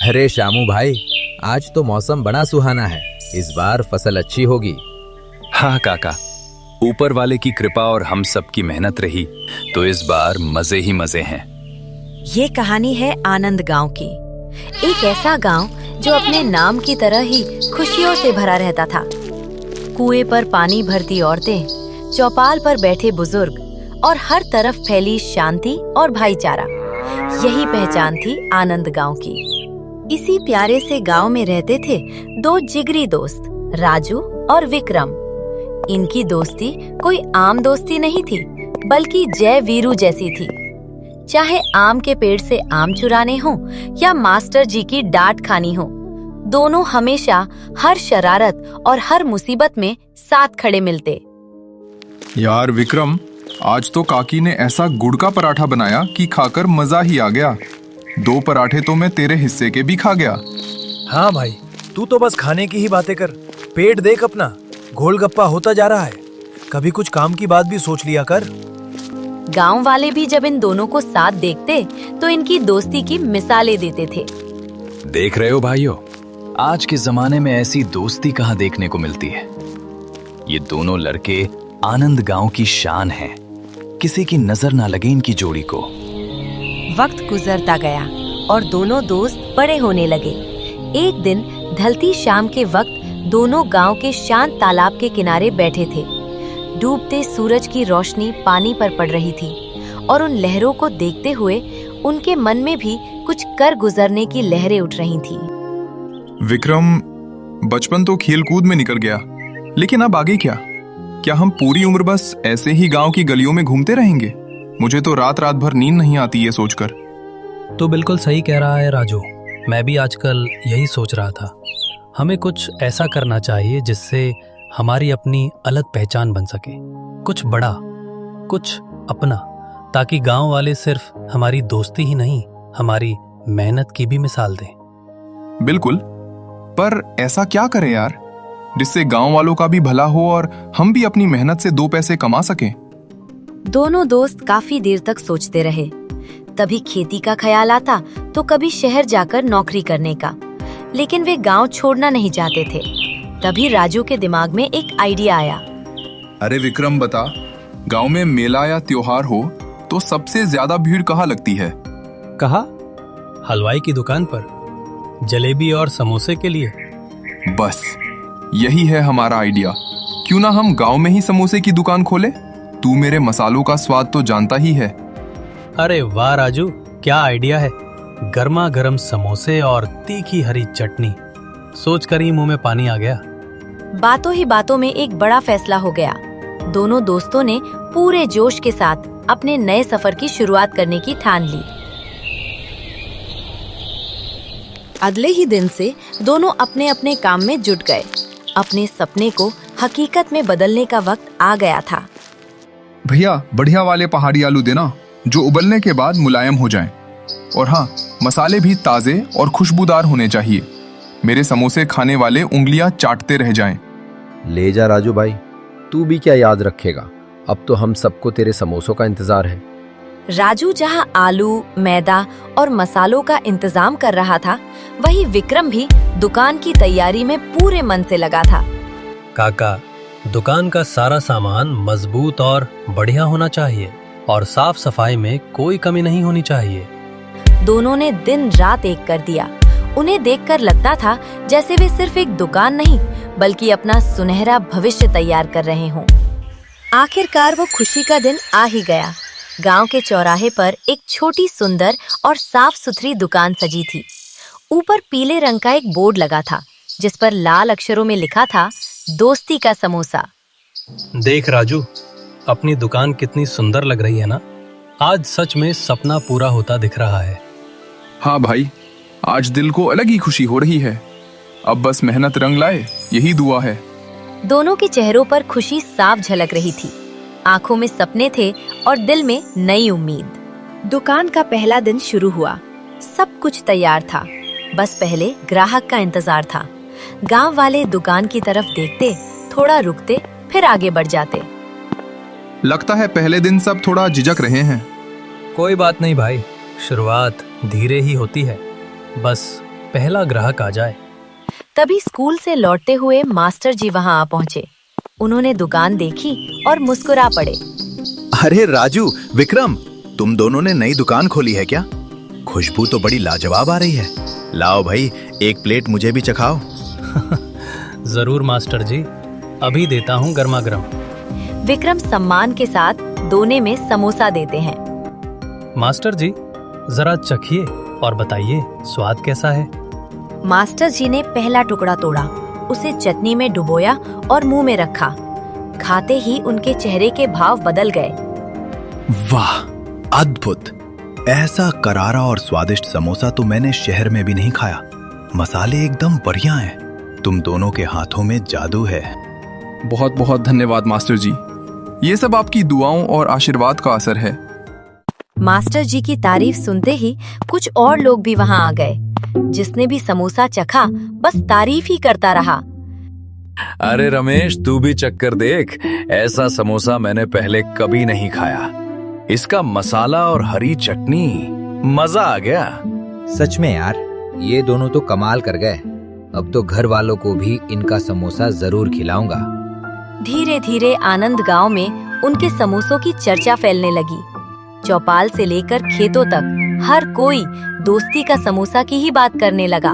अरे शामू भाई, आज तो मौसम बड़ा सुहाना है। इस बार फसल अच्छी होगी। हाँ काका, ऊपर वाले की कृपा और हम सब की मेहनत रही तो इस बार मजे ही मजे हैं। ये कहानी है आनंद गांव की। एक ऐसा गांव जो अपने नाम की तरह ही खुशियों से भरा रहता था। कुएं पर पानी भरती औरतें, चौपाल पर बैठे बुजुर्ग और हर तरफ फैली शांति और भाईचारा, यही पहचान थी आनंद गांव की। इसी प्यारे से गांव में रहते थे दो जिगरी दोस्त, राजू और विक्रम। इनकी दोस्ती कोई आम दोस्ती नहीं थी, बल्कि जय वीरू जैसी थी। चाहे आम के पेड़ से आम चुराने हो या मास्टर जी की डांट खानी हो, दोनों हमेशा हर शरारत और हर मुसीबत में साथ खड़े मिलते। यार विक्रम, आज तो काकी ने ऐसा गुड़ का पराठा बनाया कि खाकर मजा ही आ गया। 2 पराठे तो मैं तेरे हिस्से के भी खा गया। हाँ भाई, तू तो बस खाने की ही बातें कर। पेट देख अपना, गोलगप्पा होता जा रहा है। कभी कुछ काम की बात भी सोच लिया कर। गांव वाले भी जब इन दोनों को साथ देखते तो इनकी दोस्ती की मिसालें देते थे। देख रहे हो भाइयों, आज के जमाने में ऐसी दोस्ती कहाँ देखने को मिलती है। ये दोनों लड़के आनंद गांव की शान हैं। किसी की नजर ना लगे इनकी जोड़ी को। वक्त गुजरता गया और दोनों दोस्त बड़े होने लगे। एक दिन ढलती शाम के वक्त दोनों गांव के शांत तालाब के किनारे बैठे थे। डूबते सूरज की रोशनी पानी पर पड़ रही थी और उन लहरों को देखते हुए उनके मन में भी कुछ कर गुजरने की लहरें उठ रही थीं। विक्रम, बचपन तो खेल कूद में निकल गया, लेकिन अब आगे क्या? क्या हम पूरी उम्र बस ऐसे ही गांव की गलियों में घूमते रहेंगे? मुझे तो रात रात भर नींद नहीं आती ये सोचकर। तो बिल्कुल सही कह रहा है राजू। मैं भी आजकल यही सोच रहा था। हमें कुछ ऐसा करना चाहिए जिससे हमारी अपनी अलग पहचान बन सके, कुछ बड़ा, कुछ अपना, ताकि गांव वाले सिर्फ हमारी दोस्ती ही नहीं, हमारी मेहनत की भी मिसाल दें। बिल्कुल, पर ऐसा क्या करें यार जिससे गांव वालों का भी भला हो और हम भी अपनी मेहनत से 2 पैसे कमा सकें? दोनों दोस्त काफी देर तक सोचते रहे। कभी खेती का ख्याल आता तो कभी शहर जाकर नौकरी करने का, लेकिन वे गांव छोड़ना नहीं चाहते थे। तभी राजू के दिमाग में एक आइडिया आया। अरे विक्रम बता, गांव में मेला या त्योहार हो तो सबसे ज्यादा भीड़ कहाँ लगती है? कहा, हलवाई की दुकान पर, जलेबी और समोसे के लिए। बस यही है हमारा आइडिया। क्यों ना हम गांव में ही समोसे की दुकान खोले? तू मेरे मसालों का स्वाद तो जानता ही है। अरे वाह राजू, क्या आइडिया है। गर्मा गर्म समोसे और तीखी हरी चटनी, सोचकर ही मुंह में पानी आ गया। बातों ही बातों में एक बड़ा फैसला हो गया। दोनों दोस्तों ने पूरे जोश के साथ अपने नए सफर की शुरुआत करने की ठान ली। अगले ही दिन से दोनों अपने अपने काम में जुट गए। अपने सपने को हकीकत में बदलने का वक्त आ गया था। भैया, बढ़िया वाले पहाड़ी आलू देना, जो उबलने के बाद मुलायम हो जाएं। और हाँ, मसाले भी ताजे और खुशबूदार होने चाहिए। मेरे समोसे खाने वाले उंगलियां चाटते रह जाएं। ले जा राजू भाई, तू भी क्या याद रखेगा। अब तो हम सबको तेरे समोसों का इंतजार है। राजू जहां आलू, मैदा और मसालों का इंतजाम कर रहा था, वहीं विक्रम भी दुकान की तैयारी में पूरे मन से लगा था। काका, दुकान का सारा सामान मजबूत और बढ़िया होना चाहिए और साफ सफाई में कोई कमी नहीं होनी चाहिए। दोनों ने दिन रात एक कर दिया। उन्हें देखकर लगता था जैसे वे सिर्फ एक दुकान नहीं, बल्कि अपना सुनहरा भविष्य तैयार कर रहे हों। आखिरकार वो खुशी का दिन आ ही गया। गांव के चौराहे पर एक छोटी सुंदर और साफ सुथरी दुकान सजी थी। ऊपर पीले रंग का एक बोर्ड लगा था, जिस पर लाल अक्षरों में लिखा था, दोस्ती का समोसा। देख राजू, अपनी दुकान कितनी सुंदर लग रही है ना। आज सच में सपना पूरा होता दिख रहा है। हाँ भाई, आज दिल को अलग ही खुशी हो रही है। अब बस मेहनत रंग लाए, यही दुआ है। दोनों के चेहरों पर खुशी साफ झलक रही थी। आंखों में सपने थे और दिल में नई उम्मीद। दुकान का पहला दिन शुरू हुआ। सब कुछ तैयार था, बस पहले ग्राहक का इंतजार था। गांव वाले दुकान की तरफ देखते, थोड़ा रुकते, फिर आगे बढ़ जाते। लगता है पहले दिन सब थोड़ा झिझक रहे हैं। कोई बात नहीं भाई, शुरुआत धीरे ही होती है। बस पहला ग्राहक आ जाए। तभी स्कूल से लौटते हुए मास्टर जी वहां आ पहुंचे। उन्होंने दुकान देखी और मुस्कुरा पड़े। अरे राजू, विक्रम, तुम दोनों ने नई दुकान खोली है क्या? खुशबू तो बड़ी लाजवाब आ रही है। लाओ भाई, एक प्लेट मुझे भी चखाओ। जरूर मास्टर जी, अभी देता हूँ गर्मा गर्म। विक्रम सम्मान के साथ दोने में समोसा देते हैं। मास्टर जी, जरा चखिए और बताइए स्वाद कैसा है। मास्टर जी ने पहला टुकड़ा तोड़ा, उसे चटनी में डुबोया और मुंह में रखा। खाते ही उनके चेहरे के भाव बदल गए। वाह, अद्भुत! ऐसा करारा और स्वादिष्ट समोसा तो मैंने शहर में भी नहीं खाया। मसाले एकदम बढ़िया हैं। तुम दोनों के हाथों में जादू है। बहुत बहुत धन्यवाद मास्टर जी। ये सब आपकी दुआओं और आशीर्वाद का असर है। मास्टर जी की तारीफ सुनते ही कुछ और लोग भी वहां आ गए। जिसने भी समोसा चखा बस तारीफ ही करता रहा। अरे रमेश, तू भी चक्कर देख। ऐसा समोसा मैंने पहले कभी नहीं खाया। इसका मसाला और हरी चटनी, मजा आ गया। सच में यार, ये दोनों तो कमाल कर गए। अब तो घर वालों को भी इनका समोसा जरूर खिलाऊंगा। धीरे धीरे आनंद गांव में उनके समोसों की चर्चा फैलने लगी। चौपाल से लेकर खेतों तक हर कोई दोस्ती का समोसा की ही बात करने लगा।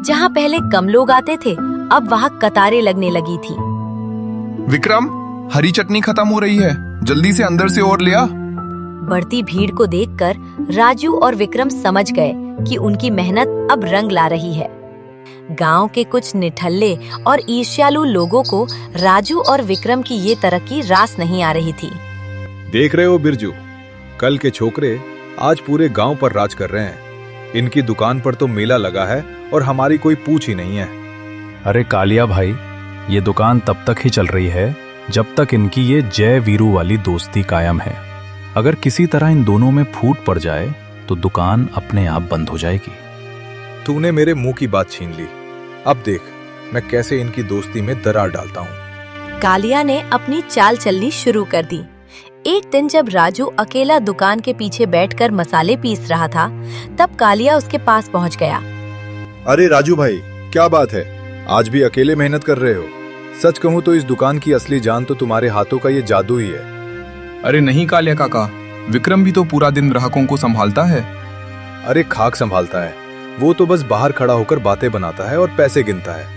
जहां पहले कम लोग आते थे, अब वहां कतारें लगने लगी थी। विक्रम, हरी चटनी खत्म हो रही है, जल्दी से अंदर से और ले आ। बढ़ती भीड़ को देखकर राजू और विक्रम समझ गए कि उनकी मेहनत अब रंग ला रही है। गांव के कुछ निठल्ले और ईर्ष्यालु लोगों को राजू और विक्रम की ये तरक्की रास नहीं आ रही थी। देख रहे हो बिरजू, कल के छोकरे आज पूरे गांव पर राज कर रहे हैं। इनकी दुकान पर तो मेला लगा है और हमारी कोई पूछ ही नहीं है। अरे कालिया भाई, ये दुकान तब तक ही चल रही है जब तक इनकी ये जय वीरू वाली दोस्ती कायम है। अगर किसी तरह इन दोनों में फूट पड़ जाए तो दुकान अपने आप बंद हो जाएगी। तूने मेरे मुंह की बात छीन ली। अब देख मैं कैसे इनकी दोस्ती में दरार डालता हूँ। कालिया ने अपनी चाल चलनी शुरू कर दी। एक दिन जब राजू अकेला दुकान के पीछे बैठकर मसाले पीस रहा था, तब कालिया उसके पास पहुंच गया। अरे राजू भाई, क्या बात है? आज भी अकेले मेहनत कर रहे हो? सच कहूँ तो इस दुकान की असली जान तो तुम्हारे हाथों का ये जादू ही है। अरे नहीं कालिया काका, विक्रम भी तो पूरा दिन ग्राहकों को संभालता है। अरे खाक संभालता है, वो तो बस बाहर खड़ा होकर बातें बनाता है और पैसे गिनता है।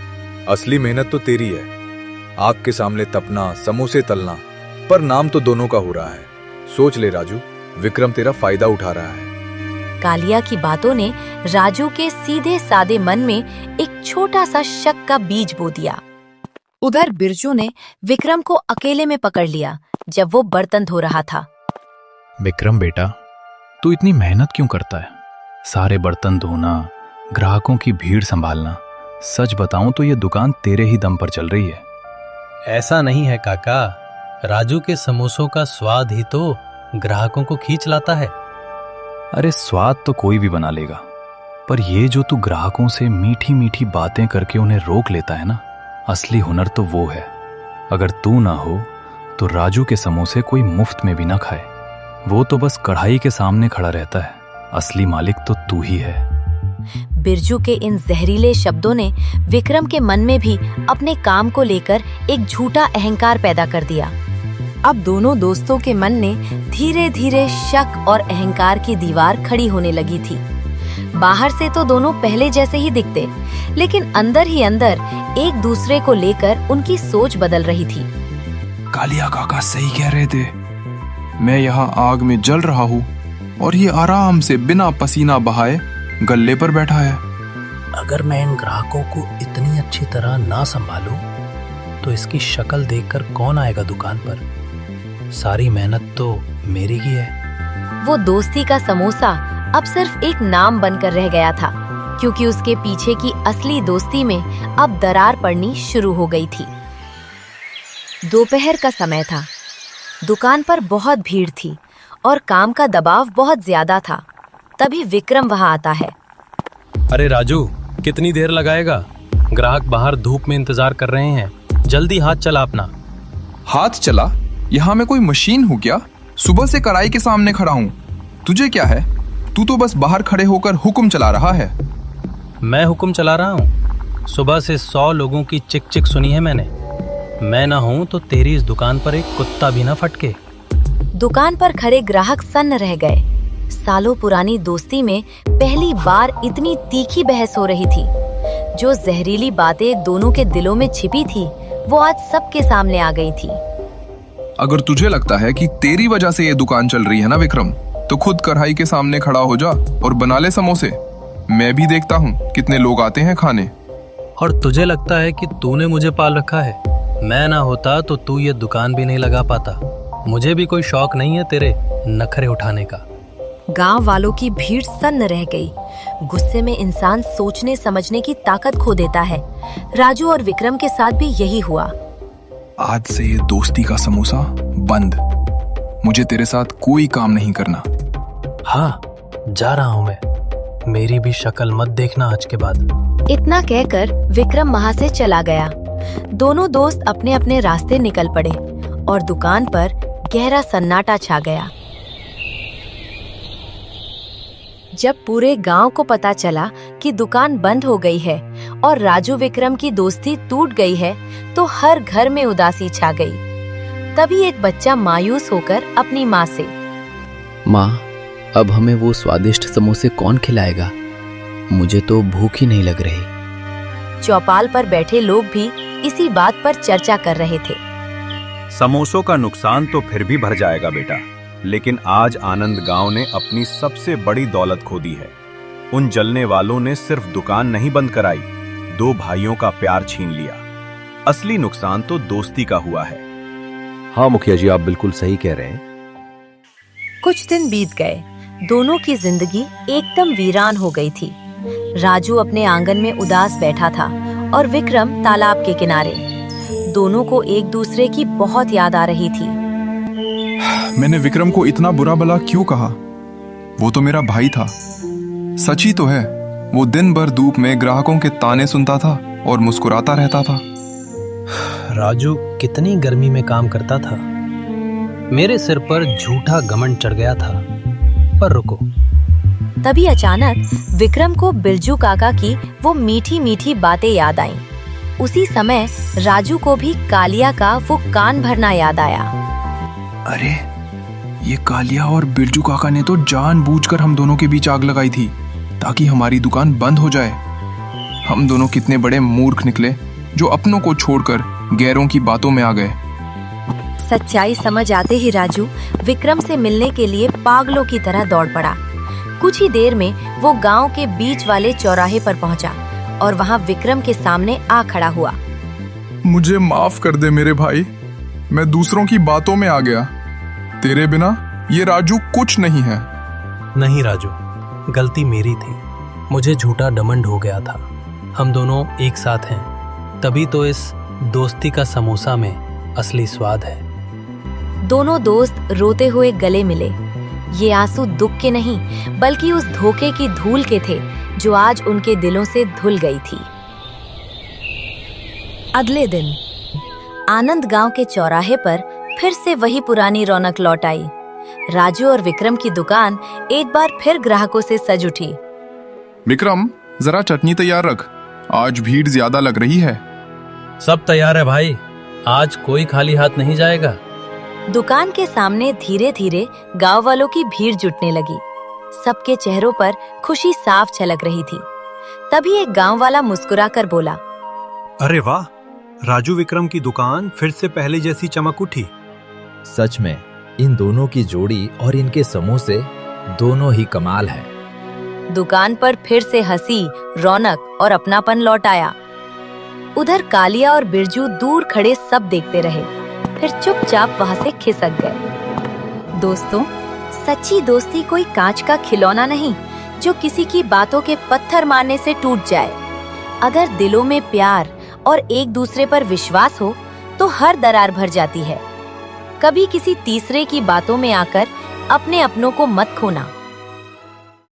असली मेहनत तो तेरी है। आग के सामने तपना, समोसे तलना, पर नाम तो दोनों का हो रहा है। सोच ले राजू, विक्रम तेरा फायदा उठा रहा है। कालिया की बातों ने राजू के सीधे सादे मन में एक छोटा सा शक का बीज बो दिया। उधर बिरजू ने विक्रम को अकेले में पकड़ लिया जब वो बर्तन धो रहा था। विक्रम बेटा, तू इतनी मेहनत क्यों करता है? सारे बर्तन धोना, ग्राहकों की भीड़ संभालना। सच बताऊं तो ये दुकान तेरे ही दम पर चल रही है। ऐसा नहीं है काका, राजू के समोसों का स्वाद ही तो ग्राहकों को खींच लाता है। अरे स्वाद तो कोई भी बना लेगा, पर ये जो तू ग्राहकों से मीठी मीठी बातें करके उन्हें रोक लेता है ना, असली हुनर तो वो है। अगर तू ना हो तो राजू के समोसे कोई मुफ्त में भी ना खाए। वो तो बस कढ़ाई के सामने खड़ा रहता है। असली मालिक तो तू ही है। बिरजू के इन जहरीले शब्दों ने विक्रम के मन में भी अपने काम को लेकर एक झूठा अहंकार पैदा कर दिया। अब दोनों दोस्तों के मन में धीरे धीरे शक और अहंकार की दीवार खड़ी होने लगी थी। बाहर से तो दोनों पहले जैसे ही दिखते, लेकिन अंदर ही अंदर एक दूसरे को लेकर उनकी सोच बदल रही थी। कालिया काका सही कह रहे थे। मैं यहाँ आग में जल रहा हूँ और ये आराम से बिना पसीना बहाए गल्ले पर बैठा है। अगर मैं इन ग्राहकों को इतनी अच्छी तरह ना संभालूं, तो इसकी शक्ल देखकर कौन आएगा दुकान पर? सारी मेहनत तो मेरी ही है। वो दोस्ती का समोसा अब सिर्फ एक नाम बनकर रह गया था, क्योंकि उसके पीछे की असली दोस्ती में अब दरार पड़नी शुरू हो गई थी। दोपहर का समय था। दुकान पर बहुत भीड़ थी और काम का दबाव बहुत ज्यादा था। तभी विक्रम वहां आता है। अरे राजू, कितनी देर लगाएगा? ग्राहक बाहर धूप में इंतजार कर रहे हैं। जल्दी हाथ चला अपना। हाथ चला? यहाँ मैं कोई मशीन हूँ क्या? सुबह से कढ़ाई के सामने खड़ा हूँ। तुझे क्या है? तू तो बस बाहर खड़े होकर हुक्म चला रहा है। मैं हुक्म चला रहा हूँ। सुबह से 100 लोगों की चिक चिक सुनी है मैंने। मैं ना हूँ तो तेरी इस दुकान पर एक कुत्ता भी ना फटके। दुकान पर खड़े ग्राहक सन्न रह गए। सालों पुरानी दोस्ती में पहली बार इतनी तीखी बहस हो रही थी। जो जहरीली बातें दोनों के दिलों में छिपी थी, वो आज सबके सामने आ गई थी। अगर तुझे लगता है कि तेरी वजह से ये दुकान चल रही है ना विक्रम, तो खुद कढ़ाई के सामने खड़ा हो जा और बना ले समोसे। मैं भी देखता हूँ कितने लोग आते हैं खाने। और तुझे लगता है कि तूने मुझे पाल रखा है? मैं ना होता तो तू ये दुकान भी नहीं लगा पाता। मुझे भी कोई शौक नहीं है तेरे नखरे उठाने का। गांव वालों की भीड़ सन्न रह गई। गुस्से में इंसान सोचने समझने की ताकत खो देता है। राजू और विक्रम के साथ भी यही हुआ। आज से ये दोस्ती का समोसा बंद। मुझे तेरे साथ कोई काम नहीं करना। हाँ, जा रहा हूँ मैं। मेरी भी शक्ल मत देखना आज के बाद। इतना कहकर विक्रम वहां से चला गया। दोनों दोस्त अपने अपने रास्ते निकल पड़े और दुकान पर गहरा सन्नाटा छा गया। जब पूरे गांव को पता चला कि दुकान बंद हो गई है और राजू विक्रम की दोस्ती टूट गई है, तो हर घर में उदासी छा गई। तभी एक बच्चा मायूस होकर अपनी माँ से, माँ, अब हमें वो स्वादिष्ट समोसे कौन खिलाएगा? मुझे तो भूख ही नहीं लग रही। चौपाल पर बैठे लोग भी इसी बात पर चर्चा कर रहे थे। समोसों का नुकसान तो फिर भी भर जाएगा बेटा, लेकिन आज आनंद गांव ने अपनी सबसे बड़ी दौलत खो दी है। उन जलने वालों ने सिर्फ दुकान नहीं बंद कराई, 2 भाइयों का प्यार छीन लिया। असली नुकसान तो दोस्ती का हुआ है। हाँ मुखिया जी, आप बिल्कुल सही कह रहे हैं। कुछ दिन बीत गए। दोनों की जिंदगी एकदम वीरान हो गई थी। राजू अपने आंगन में उदास बैठा था और विक्रम तालाब के किनारे। दोनों को एक दूसरे की बहुत याद आ रही थी। मैंने विक्रम को इतना बुरा भला क्यों कहा? वो तो मेरा भाई था। सच ही तो है, वो दिन भर धूप में ग्राहकों के ताने सुनता था और मुस्कुराता रहता था। राजू कितनी गर्मी में काम करता था। मेरे सिर पर झूठा घमंड चढ़ गया था। पर रुको। तभी अचानक विक्रम को बिरजू काका की वो मीठी मीठी बातें याद आईं। उसी समय राजू को भी कालिया का वो कान भरना याद आया। अरे, ये कालिया और बिरजू काका ने तो जानबूझकर हम दोनों के बीच आग लगाई थी ताकि हमारी दुकान बंद हो जाए। हम दोनों कितने बड़े मूर्ख निकले जो अपनों को छोड़कर गैरों की बातों में आ गए। सच्चाई समझ आते ही राजू विक्रम से मिलने के लिए पागलों की तरह दौड़ पड़ा। कुछ ही देर में वो गांव के बीच वाले चौराहे पर पहुंचा और वहां विक्रम के सामने आ खड़ा हुआ। मुझे माफ कर दे मेरे भाई, मैं दूसरों की बातों में आ गया। तेरे बिना ये राजू कुछ नहीं है। नहीं राजू, गलती मेरी थी। मुझे झूठा डमंड हो गया था। हम दोनों एक साथ हैं, तभी तो इस दोस्ती का समोसा में असली स्वाद है। दोनों दोस्त रोते हुए गले मिले। ये आंसू दुख के नहीं बल्कि उस धोखे की धूल के थे जो आज उनके दिलों से धुल गई थी। अगले दिन आनंद गांव के चौराहे पर फिर से वही पुरानी रौनक लौट आई। राजू और विक्रम की दुकान एक बार फिर ग्राहकों से सज उठी। विक्रम, जरा चटनी तैयार रख, आज भीड़ ज्यादा लग रही है। सब तैयार है भाई, आज कोई खाली हाथ नहीं जाएगा। दुकान के सामने धीरे धीरे गांव वालों की भीड़ जुटने लगी। सबके चेहरों पर खुशी साफ झलक रही थी। तभी एक गांव वाला मुस्कुराकर बोला, अरे वाह, राजू विक्रम की दुकान फिर से पहले जैसी चमक उठी। सच में इन दोनों की जोड़ी और इनके समोसे दोनों ही कमाल है। दुकान पर फिर से हंसी, रौनक और अपनापन लौट आया। उधर कालिया और बिरजू दूर खड़े सब देखते रहे, फिर चुपचाप वहां से खिसक गए। दोस्तों, सच्ची दोस्ती कोई कांच का खिलौना नहीं जो किसी की बातों के पत्थर मारने से टूट जाए। अगर दिलों में प्यार और एक दूसरे पर विश्वास हो तो हर दरार भर जाती है। कभी किसी तीसरे की बातों में आकर अपने अपनों को मत खोना।